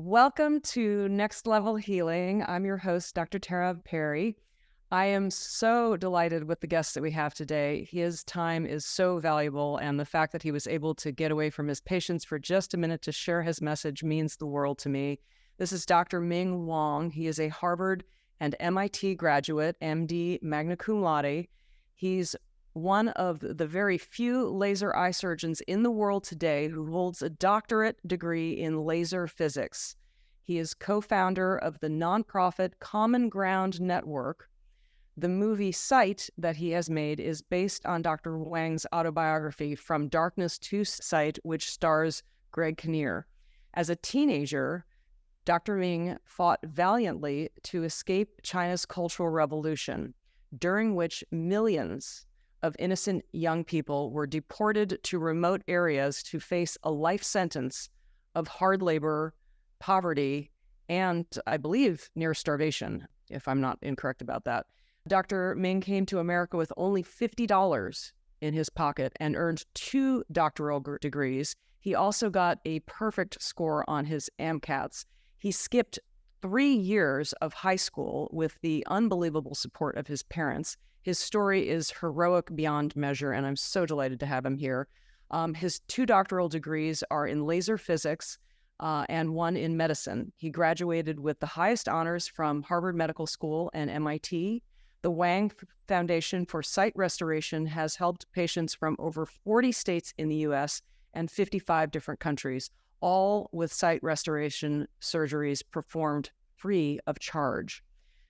Welcome to Next Level Healing. I'm your host, Dr. Tara Perry. I am so delighted with the guest that we have today. His time is so valuable, and the fact that he was able to get away from his patients for just a minute to share his message means the world to me. This is Dr. Ming Wang. He is a Harvard and MIT graduate, MD, magna cum laude. He's one of the very few laser eye surgeons in the world today who holds a doctorate degree in laser physics. He is co-founder of the nonprofit Common Ground Network. The movie Sight that he has made is based on Dr. Wang's autobiography, From Darkness to Sight, which stars Greg Kinnear. As a teenager, Dr. Ming fought valiantly to escape China's Cultural Revolution, during which millions of innocent young people were deported to remote areas to face a life sentence of hard labor, poverty, and I believe near starvation, if I'm not incorrect about that. Dr. Ming came to America with only $50 in his pocket and earned 2 doctoral degrees. He also got a perfect score on his MCATs. He skipped 3 years of high school with the unbelievable support of his parents. His story is heroic beyond measure, and I'm so delighted to have him here. His 2 doctoral degrees are in laser physics and 1 in medicine. He graduated with the highest honors from Harvard Medical School and MIT. The Wang Foundation for Sight Restoration has helped patients from over 40 states in the U.S. and 55 different countries, all with sight restoration surgeries performed free of charge.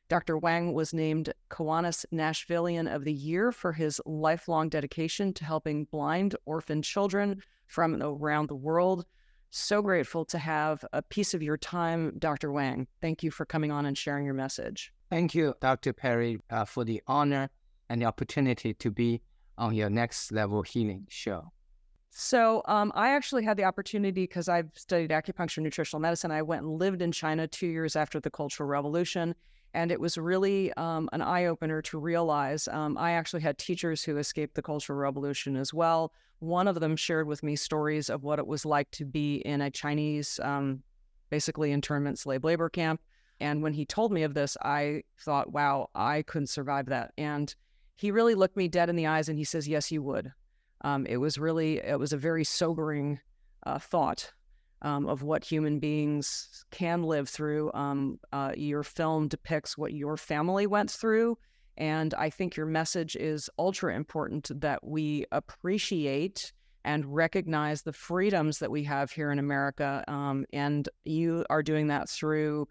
Dr. Wang was named Kiwanis Nashvilleian of the Year for his lifelong dedication to helping blind orphan children from around the world. So grateful to have a piece of your time, Dr. Wang. Thank you for coming on and sharing your message. Thank you, Dr. Perry, for the honor and the opportunity to be on your Next Level Healing show. So I actually had the opportunity, because I've studied acupuncture and nutritional medicine. I went and lived in China 2 years after the Cultural Revolution. And it was really an eye-opener to realize I actually had teachers who escaped the Cultural Revolution as well. One of them shared with me stories of what it was like to be in a Chinese, basically internment slave labor camp. And when he told me of this, I thought, wow, I couldn't survive that. And he really looked me dead in the eyes and he says, yes, you would. It was a very sobering thought. Of what human beings can live through. Your film depicts what your family went through, and I think your message is ultra important, that we appreciate and recognize the freedoms that we have here in America, and you are doing that through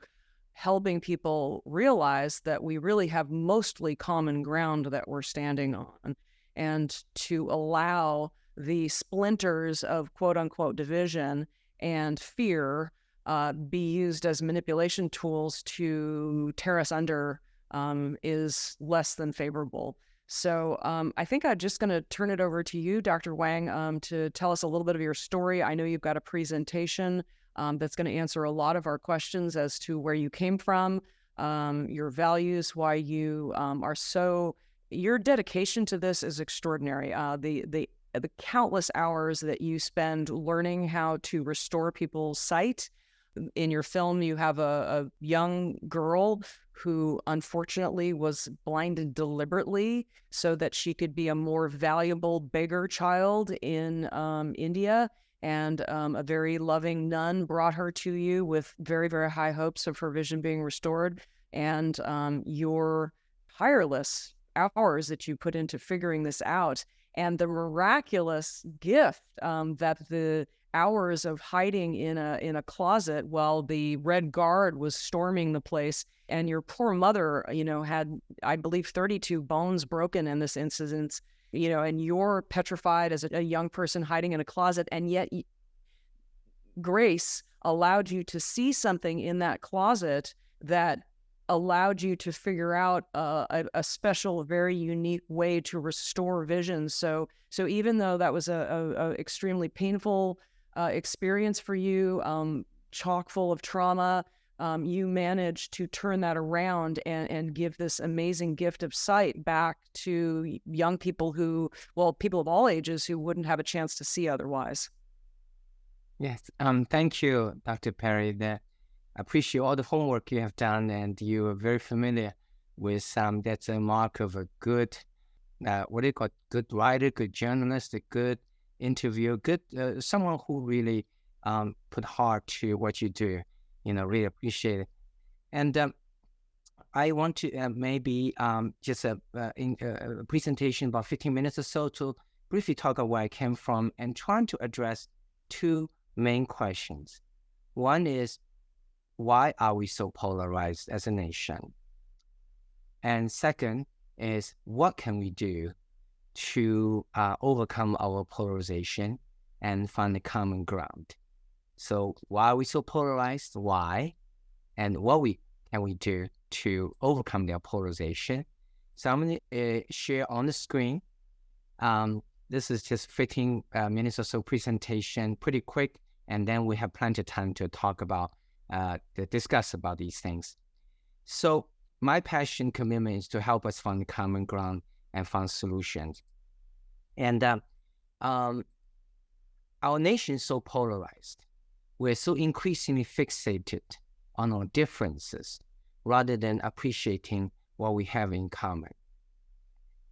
helping people realize that we really have mostly common ground that we're standing on, and to allow the splinters of quote-unquote division and fear be used as manipulation tools to tear us under is less than favorable. So I think I'm just going to turn it over to you, Dr. Wang, to tell us a little bit of your story. I know you've got a presentation that's going to answer a lot of our questions as to where you came from, your values, why you your dedication to this is extraordinary. The countless hours that you spend learning how to restore people's sight. In your film, you have a young girl who unfortunately was blinded deliberately so that she could be a more valuable, bigger child in India. And a very loving nun brought her to you with very, very high hopes of her vision being restored. And your tireless hours that you put into figuring this out, and the miraculous gift that the hours of hiding in a closet while the Red Guard was storming the place, and your poor mother, had, I believe, 32 bones broken in this incident, and you're petrified as a young person hiding in a closet, and yet grace allowed you to see something in that closet that allowed you to figure out a special, very unique way to restore vision. So even though that was a extremely painful experience for you, chock full of trauma, you managed to turn that around and give this amazing gift of sight back to young people people of all ages who wouldn't have a chance to see otherwise. Yes. Thank you, Dr. Perry. I appreciate all the homework you have done, and you are very familiar with that's a mark of a good, what do you call it? Good writer, good journalist, a good interviewer, good someone who really put heart to what you do. Really appreciate it. And I want to maybe just a presentation about 15 minutes or so to briefly talk about where I came from and trying to address two main questions. One is, why are we so polarized as a nation? And second is, what can we do to overcome our polarization and find a common ground? So why are we so polarized? Why? And what can we do to overcome their polarization? So I'm going to share on the screen. This is just 15 minutes or so presentation, pretty quick. And then we have plenty of time to talk about, to discuss about these things. So my passion commitment is to help us find the common ground and find solutions. And our nation is so polarized. We're so increasingly fixated on our differences rather than appreciating what we have in common.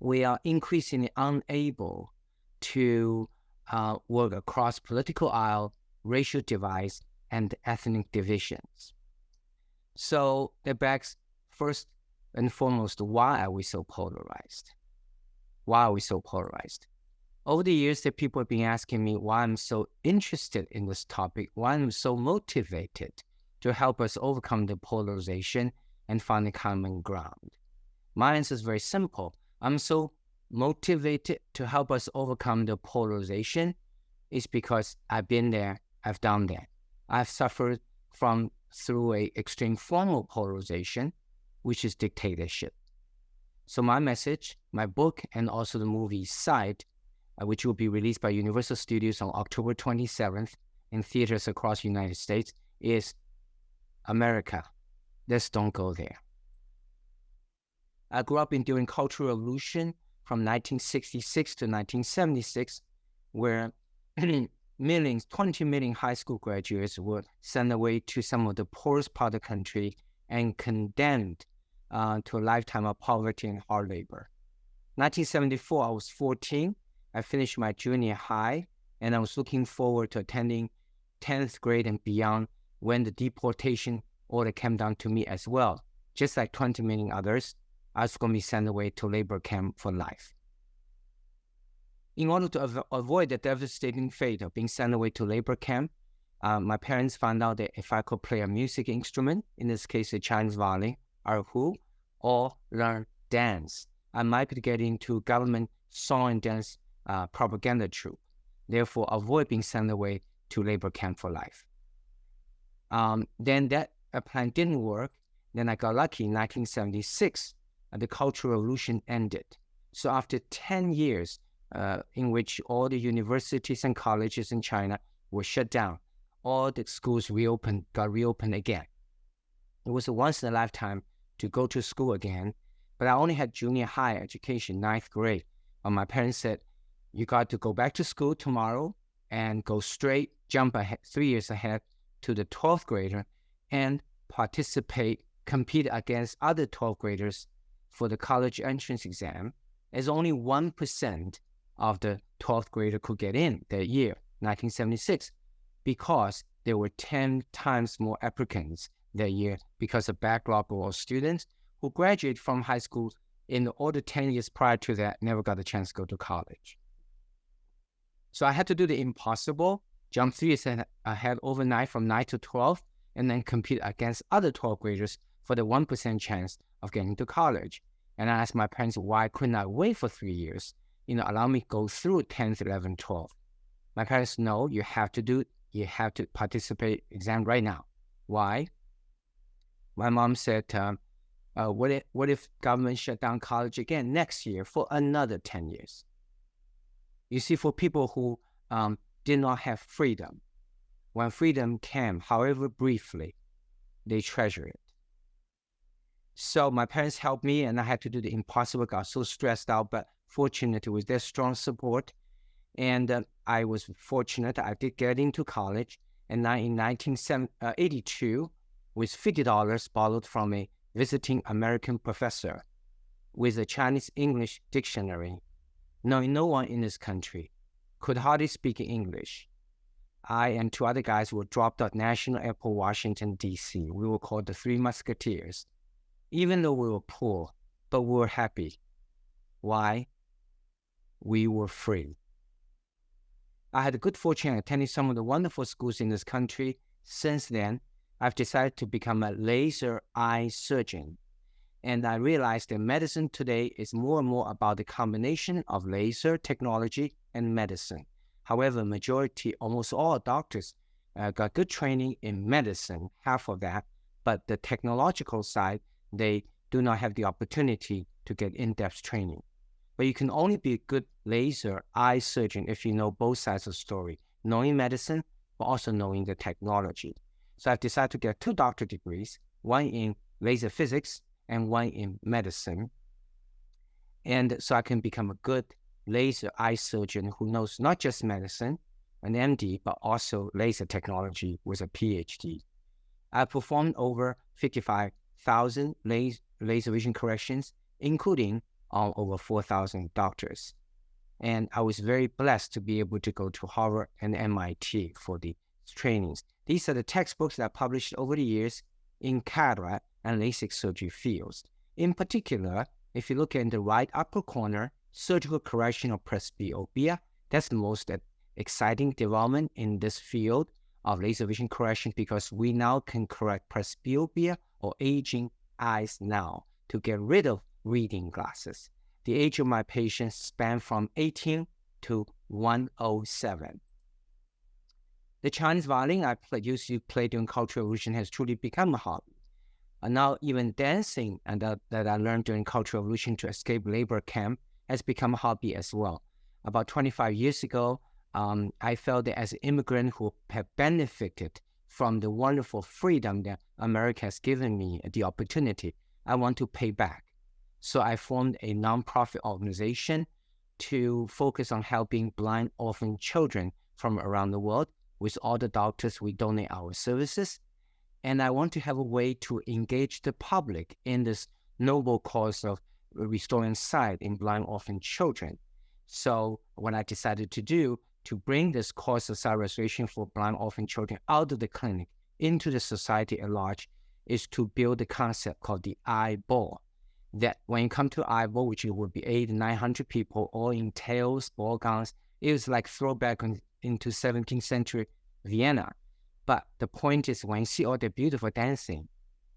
We are increasingly unable to work across political aisle, racial divides, and ethnic divisions. So that begs, first and foremost, why are we so polarized? Why are we so polarized? Over the years, that people have been asking me why I'm so interested in this topic, why I'm so motivated to help us overcome the polarization and find a common ground. My answer is very simple. I'm so motivated to help us overcome the polarization is because I've been there, I've done that. I've suffered through an extreme form of polarization, which is dictatorship. So my message, my book, and also the movie Side, which will be released by Universal Studios on October 27th in theaters across the United States, is America, let's don't go there. I grew up during Cultural Revolution from 1966 to 1976, where 20 million high school graduates were sent away to some of the poorest part of the country and condemned to a lifetime of poverty and hard labor. 1974, I was 14. I finished my junior high, and I was looking forward to attending 10th grade and beyond when the deportation order came down to me as well. Just like 20 million others, I was going to be sent away to labor camp for life. In order to avoid the devastating fate of being sent away to labor camp, my parents found out that if I could play a music instrument, in this case a Chinese violin, erhu, or learn dance, I might be getting into government song and dance propaganda troop, therefore avoid being sent away to labor camp for life. Then that plan didn't work. Then I got lucky in 1976, the Cultural Revolution ended. So after 10 years in which all the universities and colleges in China were shut down, all the schools got reopened again. It was a once in a lifetime to go to school again, but I only had junior high education, 9th grade. And my parents said, you got to go back to school tomorrow and go straight, jump ahead, 3 years ahead to the 12th grader and compete against other 12th graders for the college entrance exam, as only 1% of the 12th grader could get in that year, 1976, because there were 10 times more applicants that year because of backlog of all students who graduated from high school in all the 10 years prior to that, never got a chance to go to college. So I had to do the impossible, jump 3 years ahead overnight from 9 to 12, and then compete against other 12th graders for the 1% chance of getting to college. And I asked my parents, why couldn't I wait for 3 years? Allow me to go through 10th, 11th, 12th. My parents, no, you have to participate exam right now. Why? My mom said, what if government shut down college again next year for another 10 years? You see, for people who did not have freedom, when freedom came, however briefly, they treasure it. So my parents helped me, and I had to do the impossible. Got so stressed out, but fortunately with their strong support, and I was fortunate. I did get into college, and now in 1982, with $50 borrowed from a visiting American professor with a Chinese English dictionary, knowing no one in this country, could hardly speak English. I and 2 other guys were dropped at National Airport, Washington, D.C. We were called the Three Musketeers. Even though we were poor, but we were happy. Why? We were free. I had the good fortune attending some of the wonderful schools in this country. Since then, I've decided to become a laser eye surgeon. And I realized that medicine today is more and more about the combination of laser technology and medicine. However, majority, almost all doctors got good training in medicine, half of that, but the technological side, they do not have the opportunity to get in-depth training. But you can only be a good laser eye surgeon if you know both sides of the story, knowing medicine, but also knowing the technology. So I've decided to get 2 doctorate degrees, one in laser physics and one in medicine. And so I can become a good laser eye surgeon who knows not just medicine, an MD, but also laser technology with a PhD. I performed over 55,000 laser vision corrections, including on over 4,000 doctors. And I was very blessed to be able to go to Harvard and MIT for the trainings. These are the textbooks that I published over the years in cataract and LASIK surgery fields. In particular, if you look in the right upper corner, surgical correction of presbyopia, that's the most exciting development in this field of laser vision correction, because we now can correct presbyopia or aging eyes now to get rid of reading glasses. The age of my patients span from 18 to 107. The Chinese violin I used to play during Cultural Revolution has truly become a hobby. And now even dancing and that I learned during Cultural Revolution to escape labor camp has become a hobby as well. About 25 years ago, I felt that as an immigrant who have benefited from the wonderful freedom that America has given me, the opportunity, I want to pay back. So I formed a nonprofit organization to focus on helping blind orphan children from around the world. With all the doctors, we donate our services. And I want to have a way to engage the public in this noble cause of restoring sight in blind orphan children. So what I decided to bring this cause of sight restoration for blind orphan children out of the clinic into the society at large, is to build a concept called the eyeball. That when you come to eyeball, which would be 800-900 people, all in tails, ball gowns, it was like throwback into 17th century Vienna. But the point is, when you see all the beautiful dancing,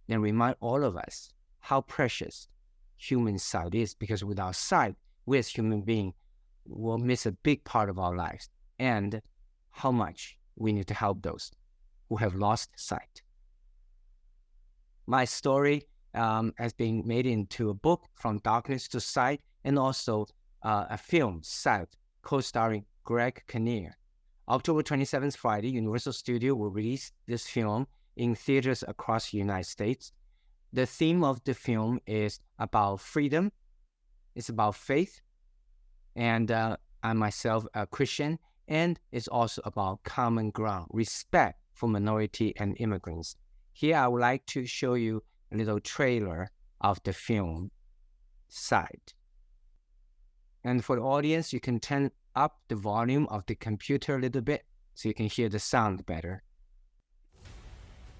then remind all of us how precious human sight is, because without sight, we as human beings will miss a big part of our lives, and how much we need to help those who have lost sight. My story has been made into a book, From Darkness to Sight, and also a film, Sight, co-starring Greg Kinnear. October 27th, Friday, Universal Studios will release this film in theaters across the United States. The theme of the film is about freedom, it's about faith, and I myself a Christian, and it's also about common ground, respect for minority and immigrants. Here I would like to show you a little trailer of the film, Sight. And for the audience, you can turn up the volume of the computer a little bit so you can hear the sound better.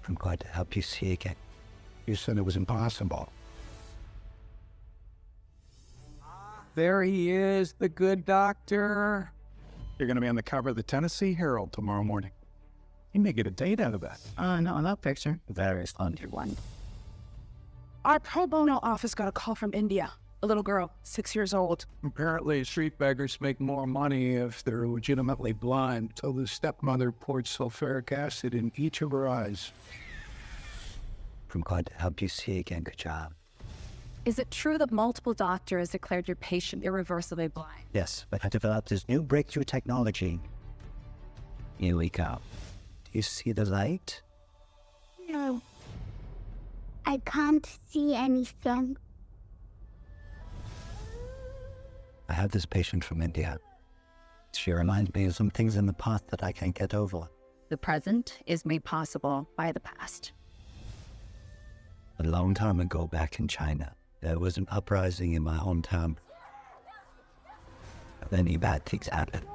I'm glad to help you see again. You said it was impossible. There he is, the good doctor. You're going to be on the cover of the Tennessee Herald tomorrow morning. You may get a date out of that. No, that picture. Very fun one. Our pro bono office got a call from India. A little girl, 6 years old. Apparently, street beggars make more money if they're legitimately blind, so the stepmother poured sulfuric acid in each of her eyes. I'm glad to help you see again. Good job. Is it true that multiple doctors declared your patient irreversibly blind? Yes, but I developed this new breakthrough technology. Here we go. Do you see the light? No. I can't see anything. I have this patient from India. She reminds me of some things in the past that I can't get over. The present is made possible by the past. A long time ago back in China, there was an uprising in my hometown. Many bad things happened.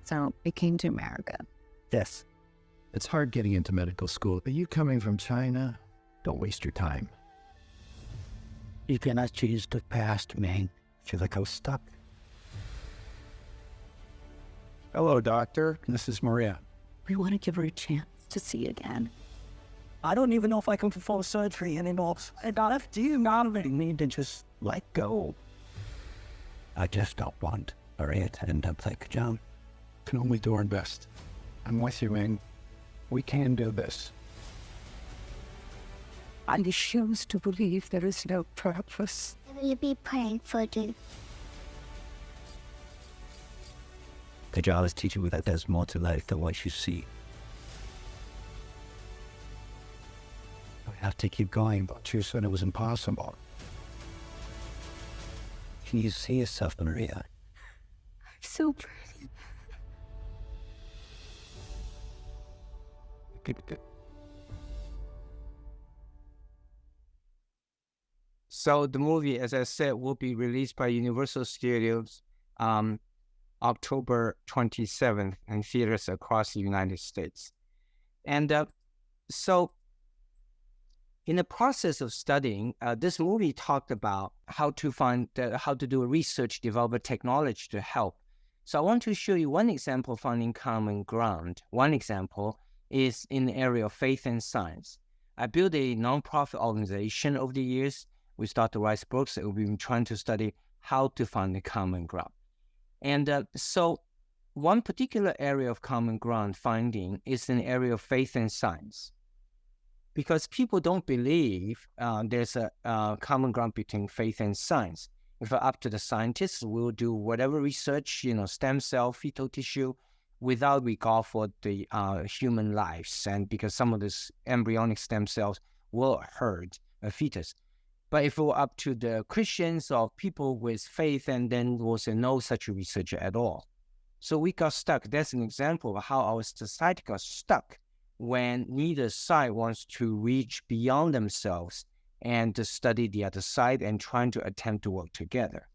So we came to America. Yes. It's hard getting into medical school. Are you coming from China? Don't waste your time. You cannot change the past, man. Feel like I was stuck. Hello, doctor. This is Maria. We want to give her a chance to see again. I don't even know if I can perform surgery anymore. I do you not really need to just let go? I just don't want Maria to end up like John. Can only do our best. I'm with you, Ming. We can do this. I refuse to believe there is no purpose. I will be praying for you. The job is teaching you that there's more to life than what you see. We have to keep going, but You said it was impossible. can you see yourself, Maria? So pretty. So the movie, as I said, will be released by Universal Studios October 27th in theaters across the United States. And so in the process of studying, this movie talked about how to do a research, develop a technology to help. So I want to show you one example of finding common ground. One example is in the area of faith and science. I built a nonprofit organization over the years. We started to write books. We've been trying to study how to find the common ground. And so one particular area of common ground finding is in the area of faith and science. Because people don't believe there's a common ground between faith and science. If it's up to the scientists, we'll do whatever research, stem cell, fetal tissue, without regard for the human lives. And because some of these embryonic stem cells will hurt a fetus. But if it were up to the Christians or people with faith, and then there was no such research at all. So we got stuck. That's an example of how our society got stuck when neither side wants to reach beyond themselves and to study the other side and trying to attempt to work together.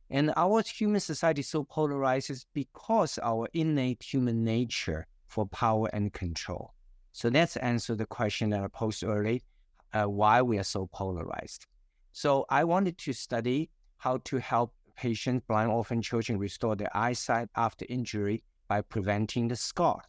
And our human society is so polarized is because our innate human nature for power and control. So let's answer the question that I posed earlier, why we are so polarized. So I wanted to study how to help patients, blind orphan children, restore their eyesight after injury by preventing the scar.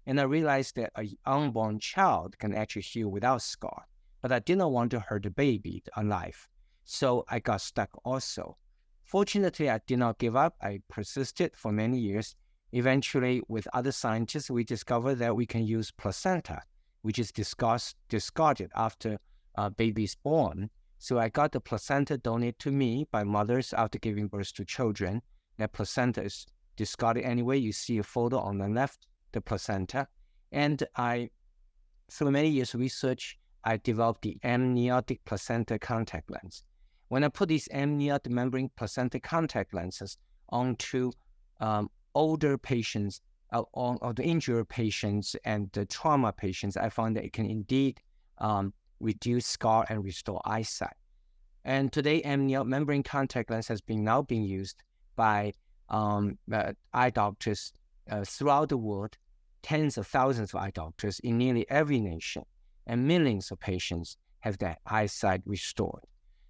And I realized that an unborn child can actually heal without scar, but I did not want to hurt the baby alive. So I got stuck also. Fortunately, I did not give up. I persisted for many years. Eventually, with other scientists, we discovered that we can use placenta, which is discarded after a baby is born. So I got the placenta donated to me by mothers after giving birth to children. That placenta is discarded anyway. You see a photo on the left, the placenta. And through many years of research, I developed the amniotic placenta contact lens. When I put these amniotic membrane placenta contact lenses onto older patients, or the injured patients and the trauma patients, I found that it can indeed reduce scar and restore eyesight. And today, amniotic membrane contact lens has now been used by eye doctors throughout the world, tens of thousands of eye doctors in nearly every nation, and millions of patients have their eyesight restored.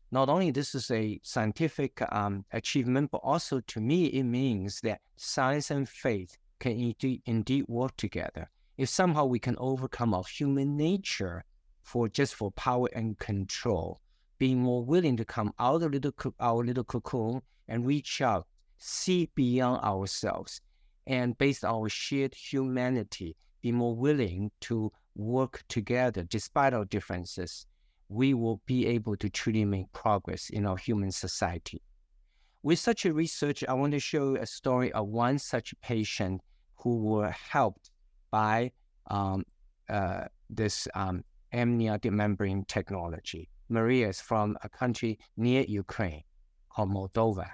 Not only this is a scientific achievement, but also to me, it means that science and faith can indeed work together. If somehow we can overcome our human nature for power and control, being more willing to come out of our little cocoon and reach out, see beyond ourselves, and based on our shared humanity, be more willing to work together despite our differences, we will be able to truly make progress in our human society. With such a research, I want to show you a story of one such patient who were helped by this amniotic membrane technology. Maria is from a country near Ukraine called Moldova.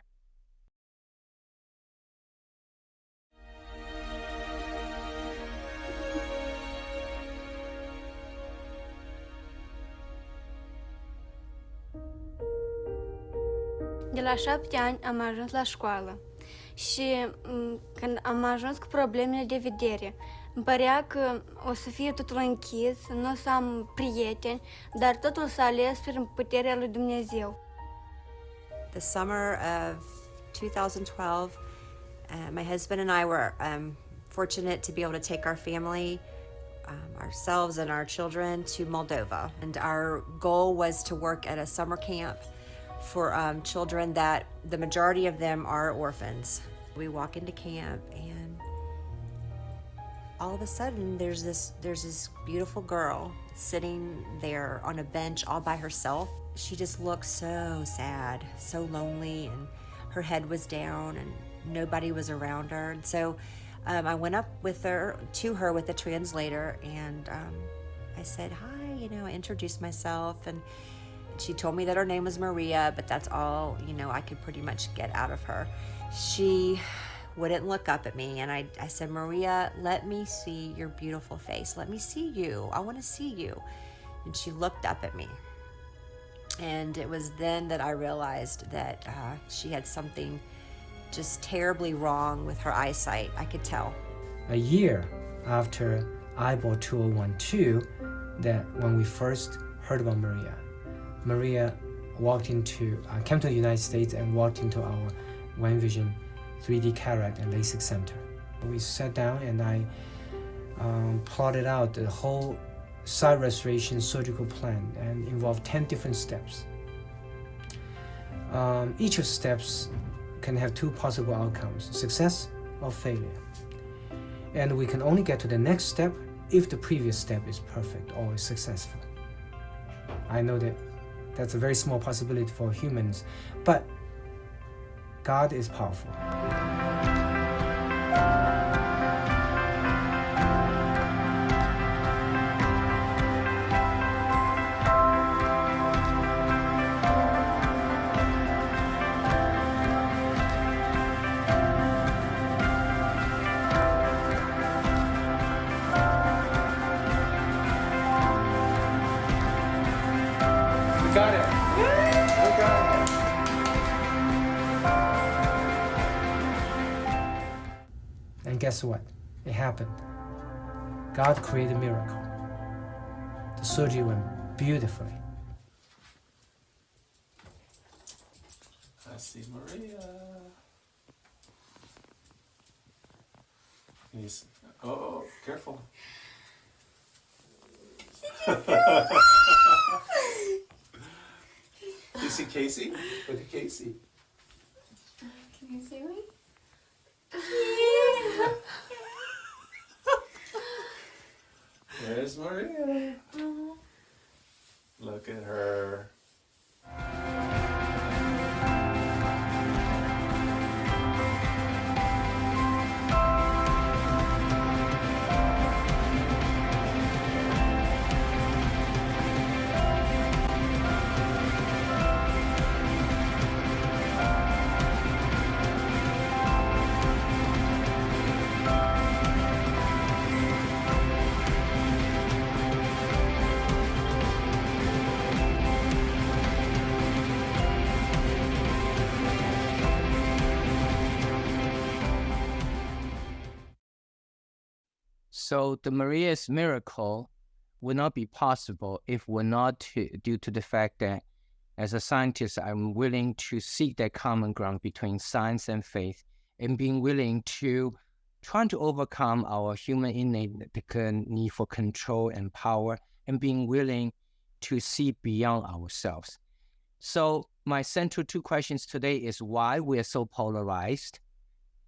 De la 7 ani am ajuns la școală și când am ajuns cu problemele de vedere, îmi părea că o să fie totul închis, nu o să am prieteni, dar totul s-a ales prin puterea lui Dumnezeu. The summer of 2012, my husband and I were fortunate to be able to take our family, ourselves and our children, to Moldova. And our goal was to work at a summer camp for children that the majority of them are orphans. We walk into camp and all of a sudden there's this beautiful girl sitting there on a bench all by herself. She just looked so sad, so lonely, and her head was down and nobody was around her. And so I went up to her with a translator, and I said, hi, I introduced myself, and she told me that her name was Maria, but that's all, I could pretty much get out of her. She wouldn't look up at me, and I said, Maria, let me see your beautiful face. Let me see you. I want to see you. And she looked up at me. And it was then that I realized that she had something just terribly wrong with her eyesight. I could tell. A year after eyeball 2012, that when we first heard about Maria came to the United States and walked into our One Vision 3D cataract and LASIK center. We sat down and I plotted out the whole sight restoration surgical plan, and involved 10 different steps. Each of the steps can have two possible outcomes, success or failure. And we can only get to the next step if the previous step is perfect or is successful. I know that that's a very small possibility for humans, but God is powerful. Got it. We got it. And guess what? It happened. God created a miracle. The surgery went beautifully. I see Maria. He's, oh, careful. You see Casey? Look at Casey. Can you see me? There's Maria. Look at her. So the Maria's miracle would not be possible if we're not due to the fact that as a scientist, I'm willing to seek that common ground between science and faith, and being willing to try to overcome our human innate need for control and power, and being willing to see beyond ourselves. So my central two questions today is why we are so polarized.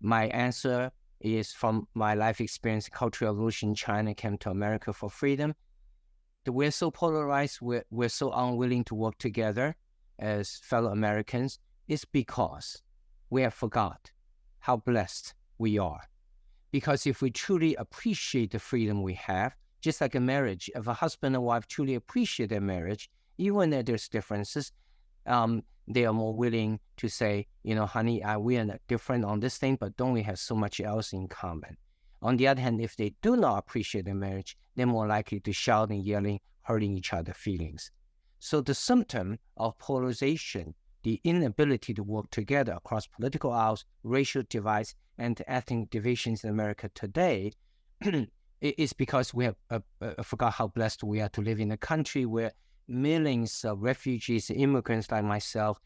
My answer is from my life experience, Cultural Revolution, China came to America for freedom. That we're so polarized, we're so unwilling to work together as fellow Americans is because we have forgot how blessed we are. Because if we truly appreciate the freedom we have, just like a marriage, if a husband and wife truly appreciate their marriage, even though there's differences, they are more willing to say, honey, we are different on this thing, but don't we have so much else in common? On the other hand, if they do not appreciate their marriage, they're more likely to shout and yelling, hurting each other's feelings. So the symptom of polarization the inability to work together across political aisles, racial divides, and ethnic divisions in America today is because we have forgot how blessed we are to live in a country where millions of refugees, immigrants like myself,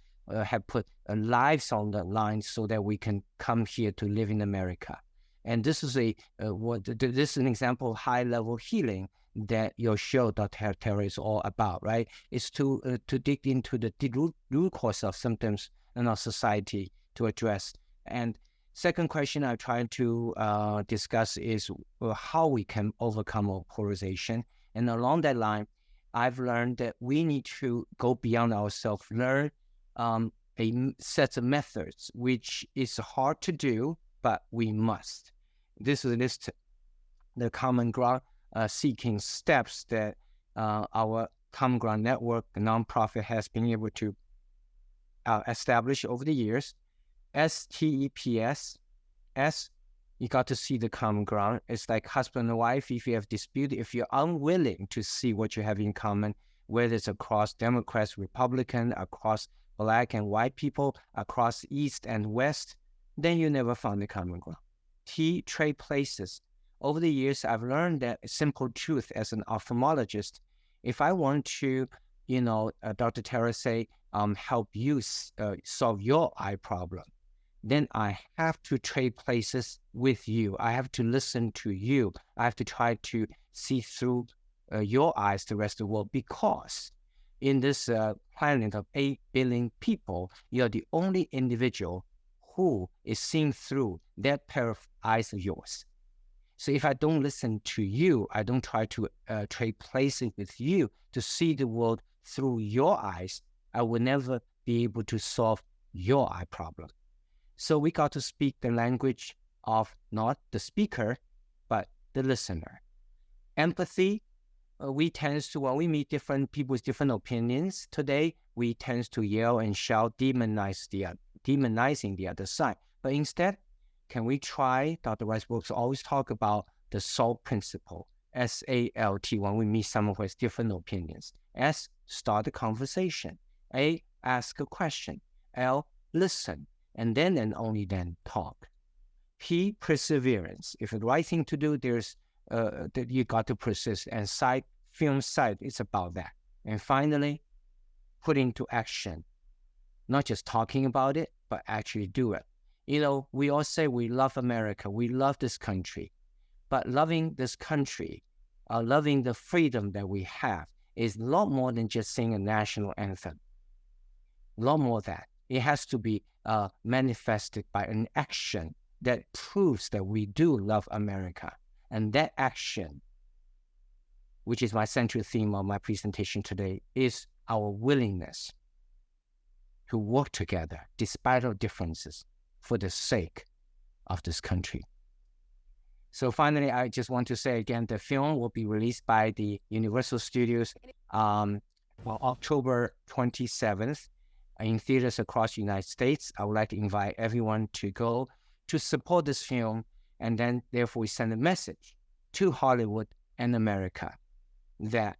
have put lives on the line so that we can come here to live in America. And this is this is an example of high-level healing that your show, Dr. Terry, is all about, right? It's to dig into the root cause of symptoms in our society to address. And second question I try to discuss is how we can overcome our polarization. And along that line, I've learned that we need to go beyond ourselves, learn a set of methods, which is hard to do, but we must. This is the common ground seeking steps that our Common Ground Network, the nonprofit, has been able to establish over the years. STEPS, S, you got to see the common ground. It's like husband and wife. If you have dispute, if you're unwilling to see what you have in common, whether it's across Democrats, Republican, across Black and white people, across East and West, then you never found the common ground. T, trade places. Over the years, I've learned that a simple truth as an ophthalmologist. If I want to, Dr. Tara say, help you solve your eye problem, then I have to trade places with you. I have to listen to you. I have to try to see through your eyes the rest of the world, because in this planet of 8 billion people, you're the only individual who is seeing through that pair of eyes of yours. So if I don't listen to you, I don't try to trade places with you to see the world through your eyes, I will never be able to solve your eye problem. So we got to speak the language of not the speaker, but the listener. Empathy, we tend to, when we meet different people with different opinions today, we tend to yell and shout, demonizing the other side. But instead, can we try, Dr. Rice books always talk about the SALT principle, SALT, when we meet someone who has different opinions. S, start a conversation. A, ask a question. L, listen. And then and only then talk. P, perseverance. If the right thing to do, you got to persist. And film sight, it's about that. And finally, put into action. Not just talking about it, but actually do it. We all say we love America, we love this country. But loving this country, loving the freedom that we have, is a lot more than just singing a national anthem. A lot more than that. It has to be manifested by an action that proves that we do love America. And that action, which is my central theme of my presentation today, is our willingness to work together despite our differences for the sake of this country. So finally, I just want to say again, the film will be released by the Universal Studios October 27th in theaters across the United States. I would like to invite everyone to go to support this film, and then therefore we send a message to Hollywood and America that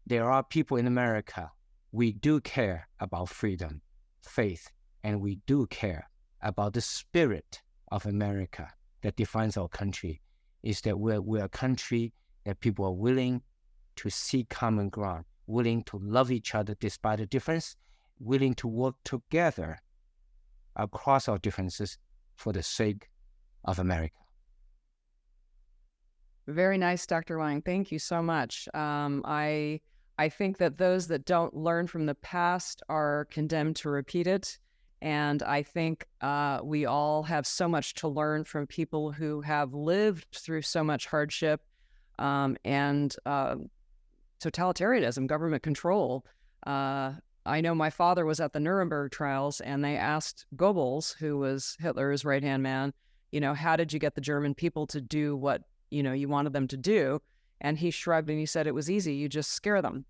there are people in America, we do care about freedom, faith, and we do care about the spirit of America that defines our country, is that we're a country that people are willing to seek common ground, willing to love each other despite the difference, willing to work together across our differences for the sake of America. Very nice, Dr. Wang. Thank you so much. I think that those that don't learn from the past are condemned to repeat it. And I think we all have so much to learn from people who have lived through so much hardship and totalitarianism, government control. I know my father was at the Nuremberg trials, and they asked Goebbels, who was Hitler's right-hand man, how did you get the German people to do what, you wanted them to do? And he shrugged and he said, it was easy. You just scare them.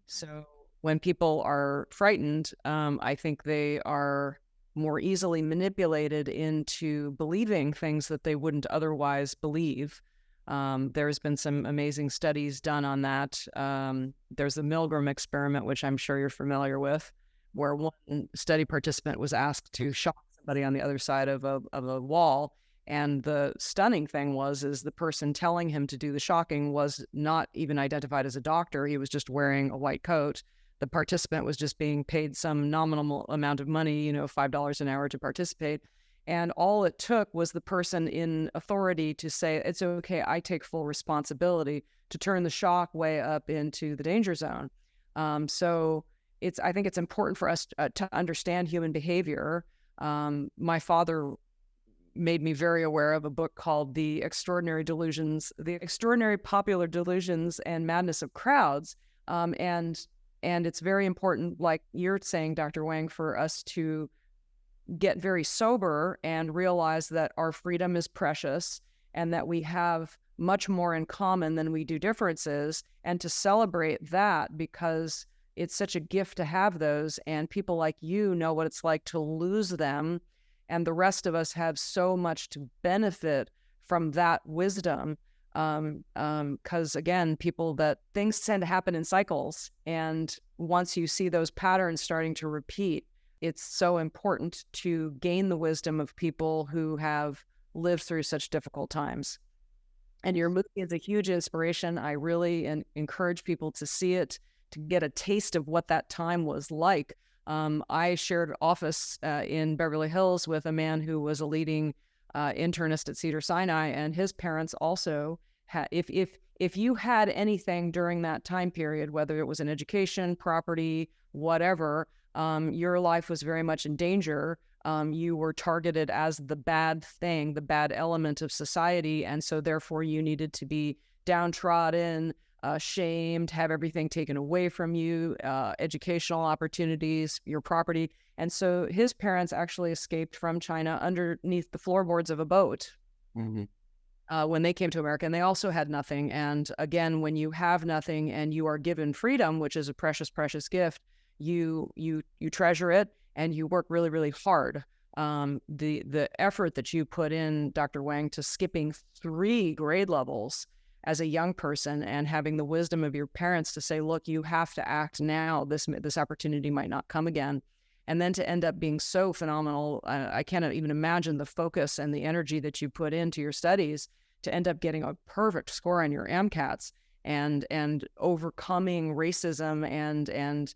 So when people are frightened, I think they are more easily manipulated into believing things that they wouldn't otherwise believe. There's been some amazing studies done on that. There's the Milgram experiment, which I'm sure you're familiar with, where one study participant was asked to shock somebody on the other side of a wall. And the stunning thing is the person telling him to do the shocking was not even identified as a doctor. He was just wearing a white coat. The participant was just being paid some nominal amount of money, $5 an hour to participate. And all it took was the person in authority to say, it's okay, I take full responsibility, to turn the shock way up into the danger zone. So I think it's important for us to understand human behavior. My father made me very aware of a book called The Extraordinary Popular Delusions and Madness of Crowds. And it's very important, like you're saying, Dr. Wang, for us to get very sober and realize that our freedom is precious and that we have much more in common than we do differences, and to celebrate that, because it's such a gift to have those, and people like you know what it's like to lose them, and the rest of us have so much to benefit from that wisdom. Because again, things tend to happen in cycles, and once you see those patterns starting to repeat, it's so important to gain the wisdom of people who have lived through such difficult times. And your movie is a huge inspiration. I really encourage people to see it, to get a taste of what that time was like. I shared office in Beverly Hills with a man who was a leading internist at Cedars-Sinai, and his parents also had, if you had anything during that time period, whether it was an education, property, whatever, your life was very much in danger. You were targeted as the bad thing, the bad element of society, and so therefore you needed to be downtrodden, shamed, have everything taken away from you, educational opportunities, your property. And so his parents actually escaped from China underneath the floorboards of a boat when they came to America, and they also had nothing. And again, when you have nothing and you are given freedom, which is a precious, precious gift, you treasure it and you work really, really hard. The effort that you put in, Dr. Wang, to skipping 3 grade levels as a young person and having the wisdom of your parents to say, look, you have to act now. This opportunity might not come again. And then to end up being so phenomenal, I cannot even imagine the focus and the energy that you put into your studies to end up getting a perfect score on your MCATs and overcoming racism and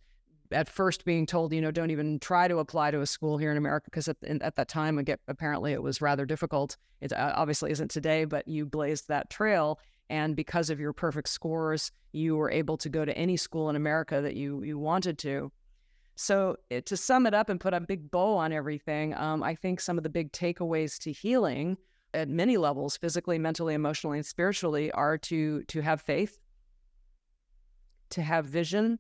at first being told, don't even try to apply to a school here in America, because at that time, apparently it was rather difficult. It obviously isn't today, but you blazed that trail. And because of your perfect scores, you were able to go to any school in America that you wanted to. So to sum it up and put a big bow on everything, I think some of the big takeaways to healing at many levels, physically, mentally, emotionally, and spiritually, are to have faith, to have vision,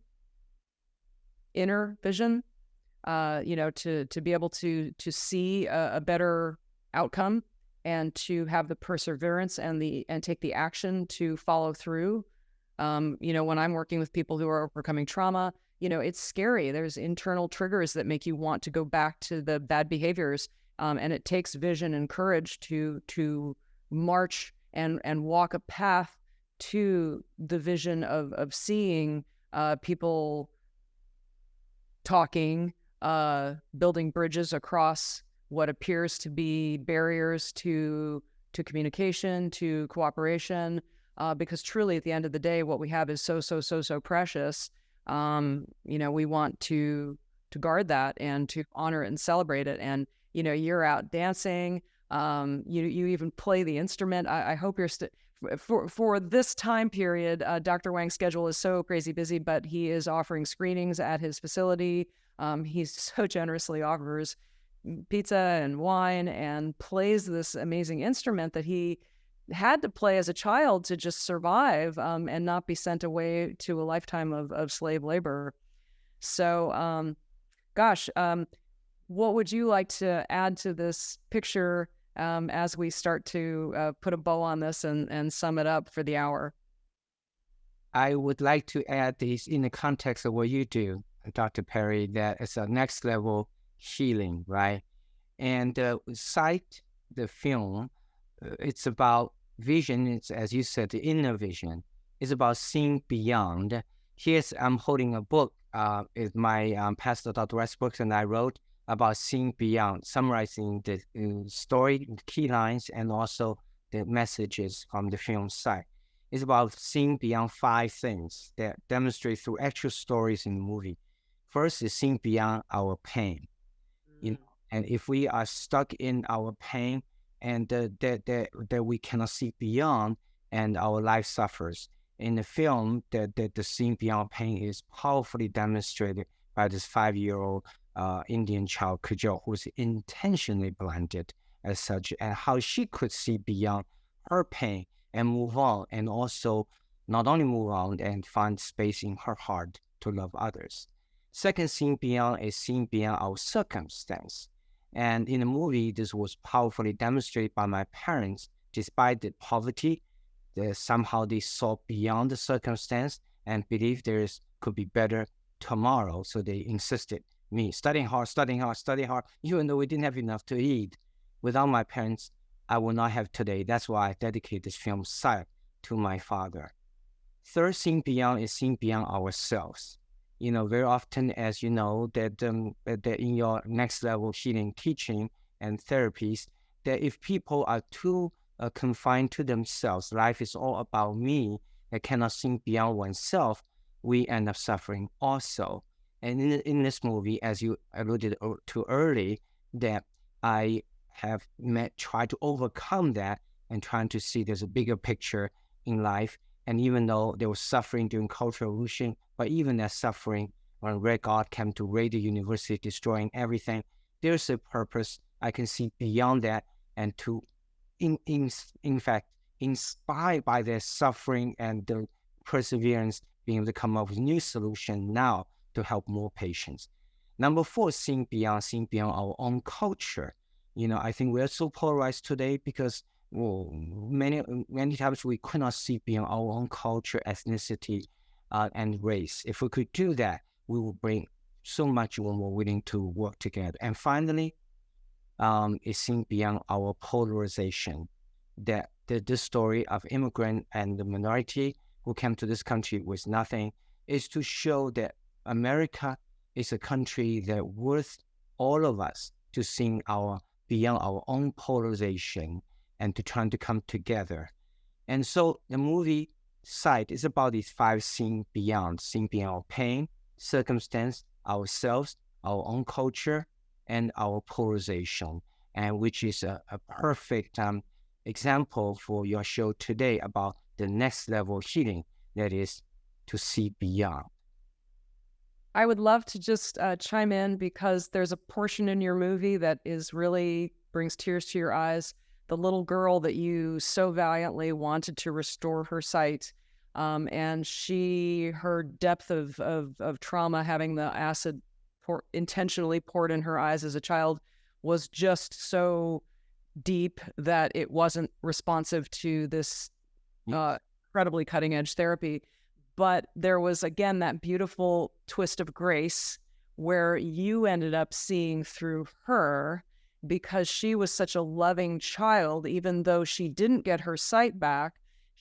inner vision, to be able to see a better outcome, and to have the perseverance and take the action to follow through. When I'm working with people who are overcoming trauma, it's scary. There's internal triggers that make you want to go back to the bad behaviors. And it takes vision and courage to march and walk a path to the vision of seeing people talking, building bridges across what appears to be barriers to communication, to cooperation, because truly at the end of the day, what we have is so precious. We want to guard that and to honor it and celebrate it. And, you're out dancing, you even play the instrument. I hope you're for this time period, Dr. Wang's schedule is so crazy busy, but he is offering screenings at his facility. He so generously offers pizza and wine and plays this amazing instrument that he had to play as a child to just survive and not be sent away to a lifetime of slave labor. So, what would you like to add to this picture as we start to put a bow on this and sum it up for the hour? I would like to add this in the context of what you do, Dr. Perry, that it's a next level healing, right? And Sight, the film, it's about vision. It's, as you said, the inner vision. It's about seeing beyond. I'm holding a book is my past doctoral books, and I wrote about seeing beyond, summarizing the story, the key lines, and also the messages from the film side. It's about seeing beyond 5 things that demonstrate through actual stories in the movie. First is seeing beyond our pain. And if we are stuck in our pain and that we cannot see beyond, and our life suffers. In the film, the seeing beyond pain is powerfully demonstrated by this 5-year-old Indian child, Kajol, who's intentionally blinded as such, and how she could see beyond her pain and move on, and also not only move on and find space in her heart to love others. Second, seeing beyond is seeing beyond our circumstance. And in the movie, this was powerfully demonstrated by my parents. Despite the poverty, somehow they saw beyond the circumstance and believed could be better tomorrow. So they insisted me studying hard, even though we didn't have enough to eat. Without my parents, I would not have today. That's why I dedicate this film Sight to my father. Third, seeing beyond is seeing beyond ourselves. Very often, as you know, that in your next level healing teaching and therapies, that if people are too confined to themselves, life is all about me, that cannot see beyond oneself, we end up suffering also. And in this movie, as you alluded to early, that I have tried to overcome that and trying to see there's a bigger picture in life. And even though there was suffering during Cultural Revolution, but even that suffering when Red God came to raid the university, destroying everything, there's a purpose. I can see beyond that, and to, in fact, inspired by their suffering and the perseverance, being able to come up with new solution now to help more patients. Number 4, seeing beyond our own culture. I think we are so polarized today because many times we could not see beyond our own culture, ethnicity, and race. If we could do that, we will bring so much more willing to work together. And finally, is seeing beyond our polarization. That the story of immigrant and the minority who came to this country with nothing is to show that America is a country that worth all of us to see beyond our own polarization and to try to come together. And so the movie Sight is about these 5 seeing beyond our pain, circumstance, ourselves, our own culture, and our polarization, and which is a perfect example for your show today about the next level healing, that is to see beyond. I would love to just chime in because there's a portion in your movie that really brings tears to your eyes. The little girl that you so valiantly wanted to restore her sight, and her depth of trauma, having the acid intentionally poured in her eyes as a child, was just so deep that it wasn't responsive to this incredibly cutting-edge therapy. But there was, again, that beautiful twist of grace where you ended up seeing through her, because she was such a loving child. Even though she didn't get her sight back,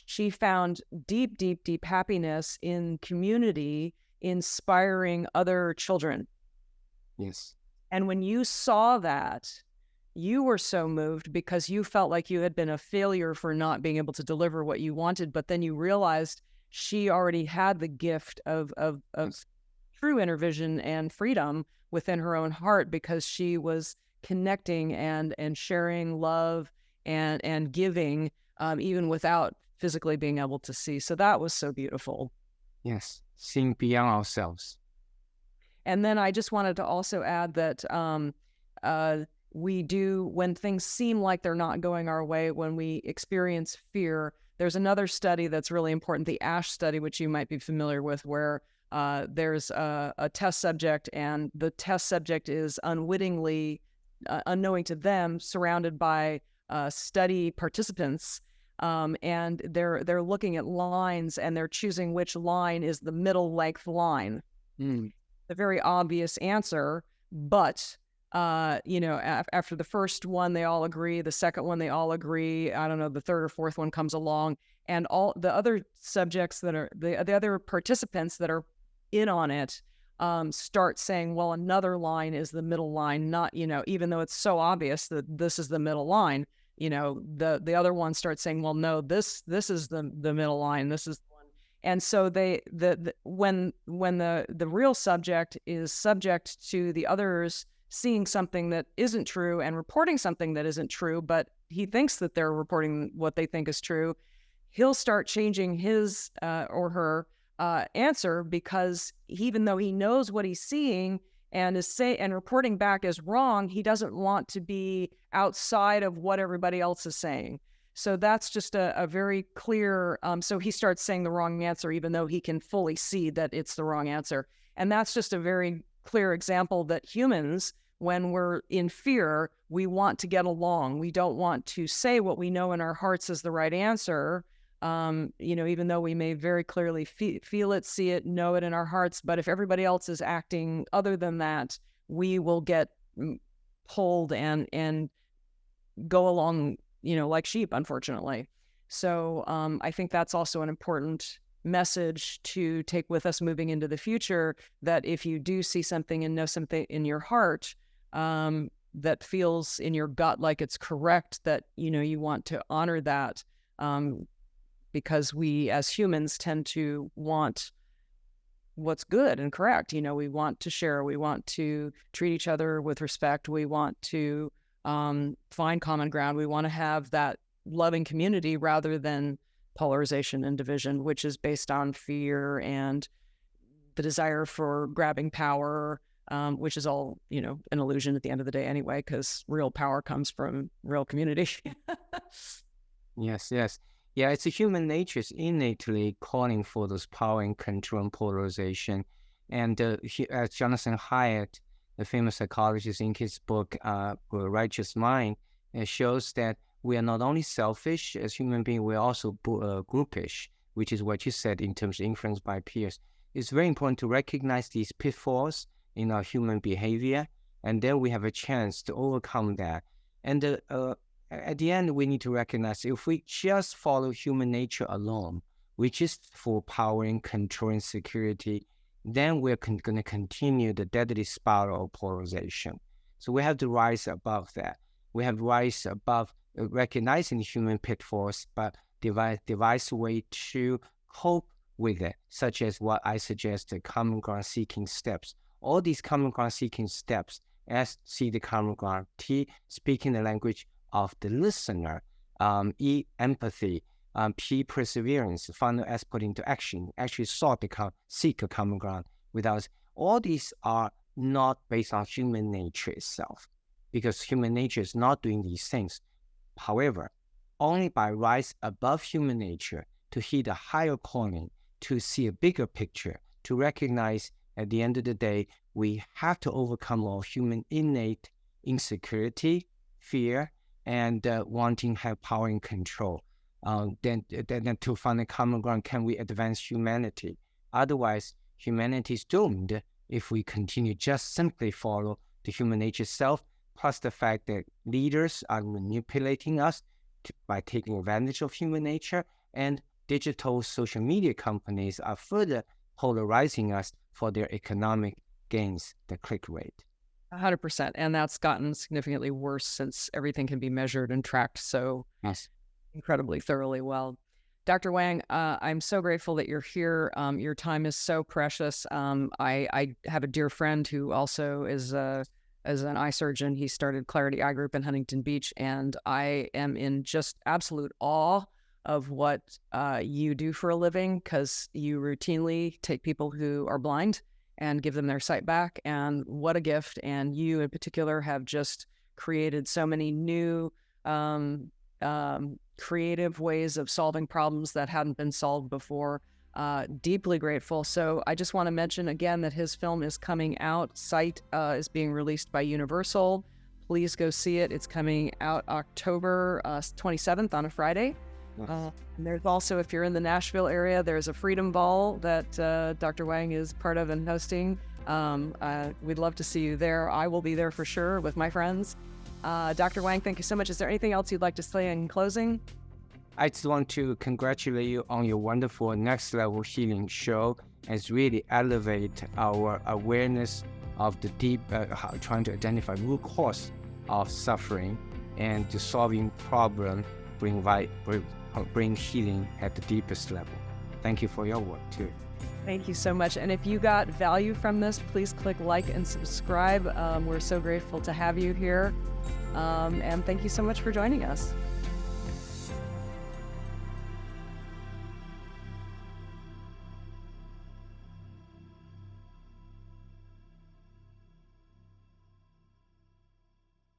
she found deep, deep, deep happiness in community, inspiring other children. Yes. And when you saw that, you were so moved because you felt like you had been a failure for not being able to deliver what you wanted. But then you realized she already had the gift of true inner vision and freedom within her own heart, because she was connecting and sharing love and giving, even without physically being able to see. So that was so beautiful. Yes, seeing beyond ourselves. And then I just wanted to also add that we do, when things seem like they're not going our way, when we experience fear, there's another study that's really important, the ASH study, which you might be familiar with, where there's a test subject, and the test subject is unwittingly, unknowing to them, surrounded by study participants, and they're looking at lines, and they're choosing which line is the middle length line. The very obvious answer, but after the first one, they all agree. The second one, they all agree. I don't know, the third or fourth one comes along, and all the other subjects that are the other participants that are in on it start saying, well, another line is the middle line, not, even though it's so obvious that this is the middle line, the other one starts saying, well, no, this is the middle line. This is the one. And so when the real subject is subject to the others seeing something that isn't true and reporting something that isn't true, but he thinks that they're reporting what they think is true, he'll start changing his or her answer, because even though he knows what he's seeing and reporting back is wrong, he doesn't want to be outside of what everybody else is saying. So that's just a very clear, so he starts saying the wrong answer, even though he can fully see that it's the wrong answer. And that's just a very clear example that humans, when we're in fear, we want to get along. We don't want to say what we know in our hearts is the right answer, even though we may very clearly feel it, see it, know it in our hearts. But if everybody else is acting other than that, we will get pulled and go along, like sheep, unfortunately. So I think that's also an important message to take with us moving into the future, that if you do see something and know something in your heart that feels in your gut like it's correct, that, you want to honor that, because we as humans tend to want what's good and correct. We want to share, we want to treat each other with respect, we want to find common ground, we want to have that loving community rather than polarization and division, which is based on fear and the desire for grabbing power, which is all, an illusion at the end of the day anyway, because real power comes from real community. Yes. Yeah, it's a human nature is innately calling for those power and control and polarization. And as Jonathan Haidt, the famous psychologist, in his book, Righteous Mind, shows that we are not only selfish as human beings, we're also groupish, which is what you said in terms of influence by peers. It's very important to recognize these pitfalls in our human behavior, and then we have a chance to overcome that. And at the end, we need to recognize if we just follow human nature alone, which is for power and control and security, then we're going to continue the deadly spiral of polarization. So we have to rise above that. We have to rise above recognizing human pitfalls, but devise a way to cope with it, such as what I suggest, the common ground seeking steps. All these common ground seeking steps, S, see the common ground, T, speaking the language of the listener, E, empathy, P, perseverance, final S, put into action, actually seek a common ground without. All these are not based on human nature itself, because human nature is not doing these things. However, only by rise above human nature to heed a higher calling, to see a bigger picture, to recognize at the end of the day, we have to overcome our human innate insecurity, fear, and wanting to have power and control. Then to find a common ground, can we advance humanity? Otherwise, humanity is doomed if we continue just simply follow the human nature self, plus the fact that leaders are manipulating us by taking advantage of human nature, and digital social media companies are further polarizing us for their economic gains, the click rate. 100%. And that's gotten significantly worse since everything can be measured and tracked so incredibly thoroughly well. Dr. Wang, I'm so grateful that you're here. Your time is so precious. I have a dear friend who also is an eye surgeon. He started Clarity Eye Group in Huntington Beach, and I am in just absolute awe of what you do for a living, because you routinely take people who are blind and give them their sight back, and what a gift. And you in particular have just created so many new creative ways of solving problems that hadn't been solved before. Deeply grateful. So I just want to mention again that his film is coming out. Sight is being released by Universal. Please go see it. It's coming out October 27th on a Friday. And there's also, if you're in the Nashville area, there's a Freedom Ball that Dr. Wang is part of and hosting. We'd love to see you there. I will be there for sure with my friends. Dr. Wang, thank you so much. Is there anything else you'd like to say in closing? I just want to congratulate you on your wonderful Next Level Healing show. It's really elevate our awareness of the deep, trying to identify root cause of suffering and to solving problem, bring healing at the deepest level. Thank you for your work too. Thank you so much. And if you got value from this, please click like and subscribe. We're so grateful to have you here. And thank you so much for joining us.